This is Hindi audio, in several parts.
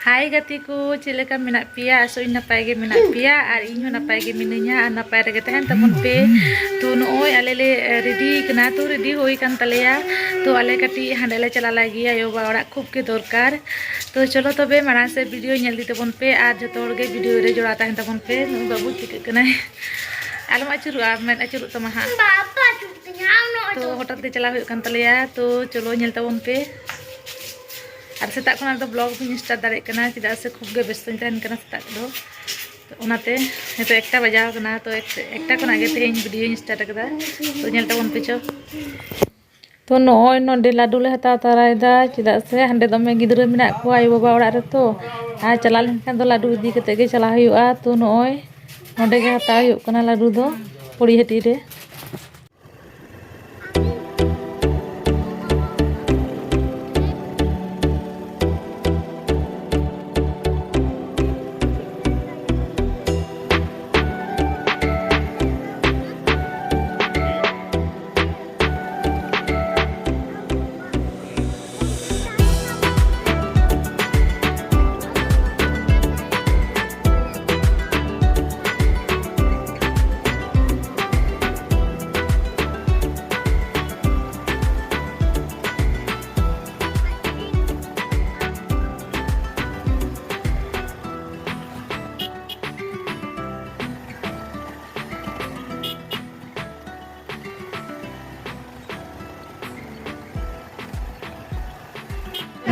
Hai gatiku, cileka minak pia, aso napai ge minak pia, ar inyo napai ge minanya, ar napai rege tahan temen pe. Tu noi alele ready kena tu ready hoi kan taleya. Tu ale kati handale chala lagi ayo ba orak khub ke dorkar. Tu cholo tobe marang se video nyel di tabon pe ar joto hor ge video re jora tahan tabon pe. Nu babu chike kena. Alam acuru men acuru tamaha. Papa cuknya no. Tu hotel te chala hoi kan taleya. Tu cholo nyel tabon pe. আর সেটা কোন একটা ব্লগ ভিডিও স্টার্ট দাঁড়ায় কেনা চিদা সে খুব গে ব্যস্ত তাহেন কেনা সেটা দো ওনাতে তো একটা বাজাও কেনা তো একটা কোন আগে থেকে ভিডিও স্টার্ট করা তো ñelta বন পিছো তো নয় নডে লাডু le hata tarayda চিদা সে হান্ডে দমে গিদরে মেনা ko ayo baba orak re to R chala lenkan do ladu idi kate ge chala huyuga to noy node ge hata huyuk kana ladu do pori heti re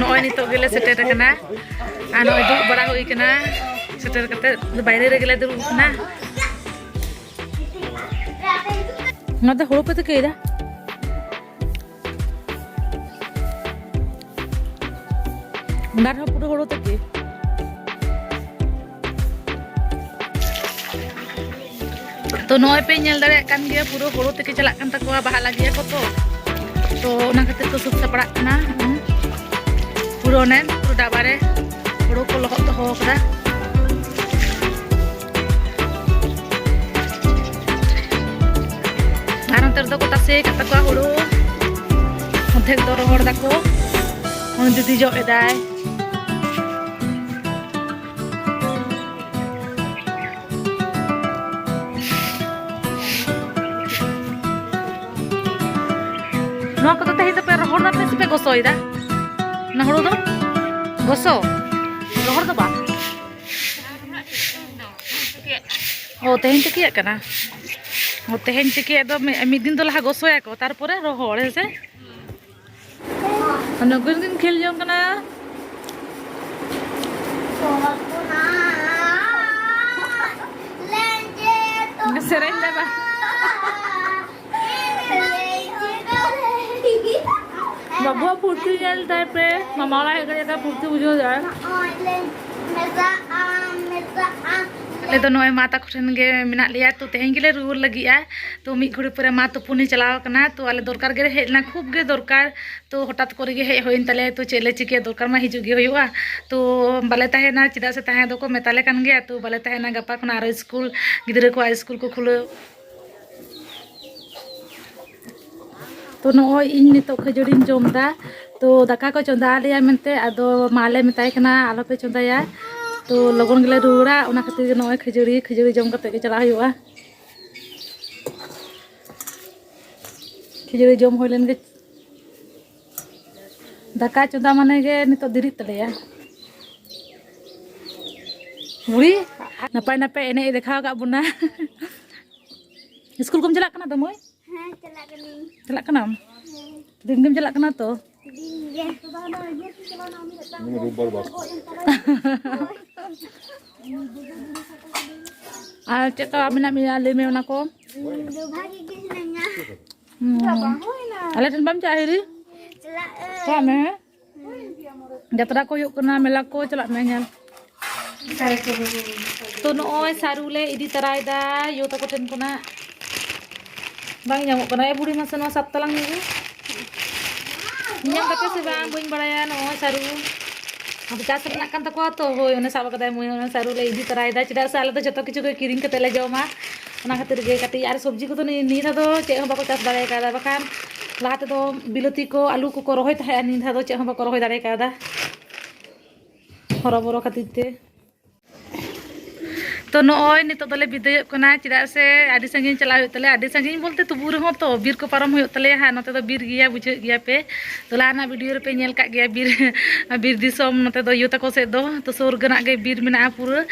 Noy nito gele seter kana ano idu bara hoi kana seter kate baire re gele du kana ngada horo pete ke da ngar ha puro horo te to noy pe nyel dare kan dia puro horo te ke chalak kan takwa bahal lagi ko to ona khatir to sub saprak kana puro nen puro dabare puro ko lohot to ho kada aran ter do ko tase kata ko horo odhek do rohor dako on judi jo edai no ko tahi to pe rohor na pe se pe gosoi da na horo do goso rohor do ba o tehen tiki kana o tehen tiki do mid din do laha gosoya ko tarpore rohor hese ano gun khel jong kana sereng da ba बाबुआ फुर्ती जल टाइप पे मामाला है का फुर्ती बुझो जाए ले तो नोय माता खुठन गे मिना लिया तो तेहें गिले रुर लगी आ तो मी घुड़ी पूरे मा तो पुनी चलाव कना तो आले दरकार गे हेजना खूब गे दरकार तो हठात करे गे हे होइन तले तो चेले चिके दरकार मा हिजु गे होयुआ तो बाले ताहेना चिदा से ताहे दो को मेताले कान गे तो बाले ताहेना गपा खना आरो स्कूल गिदरे को स्कूल को खुलो तो नोय इन नितो खजोरिन जमदा तो दाका को चंदा लिया मेनते आदो माले मेताय कना आलो पे चंदाया तो लगन गले रुरा ओना खातिर नोय खजोरी जम कते के चला हुआ खजोरी जम होइलेन गे दाका चंदा माने गे नितो दिरि तलेया बुड़ी नपाय नपाय एने देखाव का बुना स्कूल कोम चला कना तो मोय हाँ चला कना दिन गेम चला कना तो आ चेक आबिना मिया ले में ओना को भागी गिसनanya ale ten bam cahiri चला me jatra ko yuk kena mela ko celak me nyal to noy sarule idi tarai da yo ta ko ten kona bang nyamuk kena ya budi masan wasap talang ni nyam kata se bang buin baraya noy saru अब Chas रना kan takwa to hoy one sab kada moy one saru le idi tarai da chida sala to joto kichu ko kiring kate le joma ona khatir ge kati ar sabji ko to ni tha do che ho bako chas dare kada bakan lahate do biloti ko alu ko rohoy tha ni tha do che ho bako rohoy dare kada हरबरो खातिर ते तो नॉय नितो दले बिदाय कना चिदा से आदि संगिन चला हुई तले आदि संगिन बोलते तुबू रहो तो बीर को पारम हुई तले हा नते तो बीर गिया बुझे गिया पे तो लाना वीडियो रे पे नेल का गया बीर दिसोम नते दो युता को से दो तो सुर गना गे बीर मेना पूरा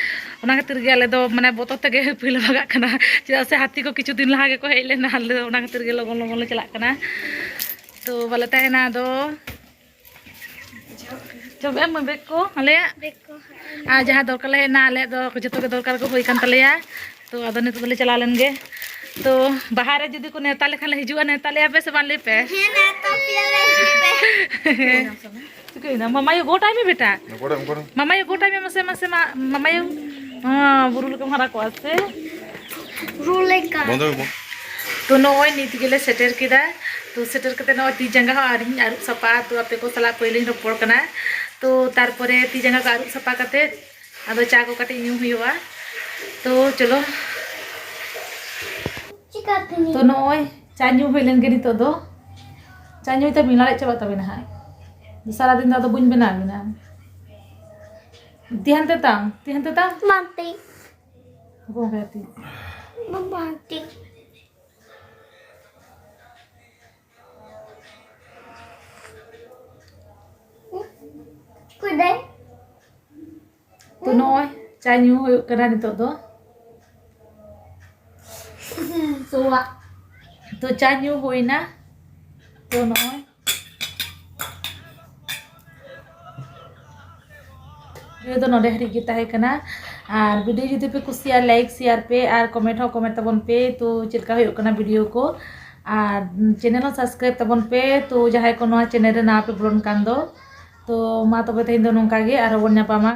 ओना खातिर गे आले दो माने बोतो तगे पिल भागा कना चिदा से हाथी को किछु दिन लागे को हेले ना आले ओना खातिर गे लगन लगन ले चला कना तो वाला ताहेना दो जब एम बेको आले आ जहाँ दरकार ले ना आले दो जतो के दरकार को होई कान तलेया तो आदो नितो दले चला लेनगे तो बाहर रे जदी को नेता लेखा ले हिजुआ नेता ले पे से बान ले पे हे ना तो पिया ले तो कहिना मामा यो गो टाइम में बेटा मामा यो गो टाइम में मसे मसे मामा यो हां बुरुल के मारा को आसे रूले का तो नोय नीति गेले सेटर किदा तो सेटर कते न ती जंगा आरिन आरु सपा तो आपे को सला पहिले रपड़ कना तो तारपरे ती जंगा का आरु सपा कते आदो चा को कटे न्यू हुआ तो चलो चिकातनी तो नोय चा न्यू होइलन गे नितो दो चा न्यू त मिलाले चबा तबे ना हाय सारा दिन दा बुन बना बिना तिहन ते ता मानती गो गती मानती कुदे तो नोय चा न्यू हो करा नितो दो सुवा तो चा न्यू होइना तो नोय वीडियो तो नोडे हरी गिता है कना और वीडियो जुदी पे कुसिया लाइक शेयर पे और कमेंट हो कमेंट तबन पे तो चिलका होय कना वीडियो को और चैनल सब्सक्राइब तबन पे तो जहां को नवा चैनल रे ना पे ब्लोन कान दो तो मा तबे तेन दो नोंका गे और वन न्यापामा।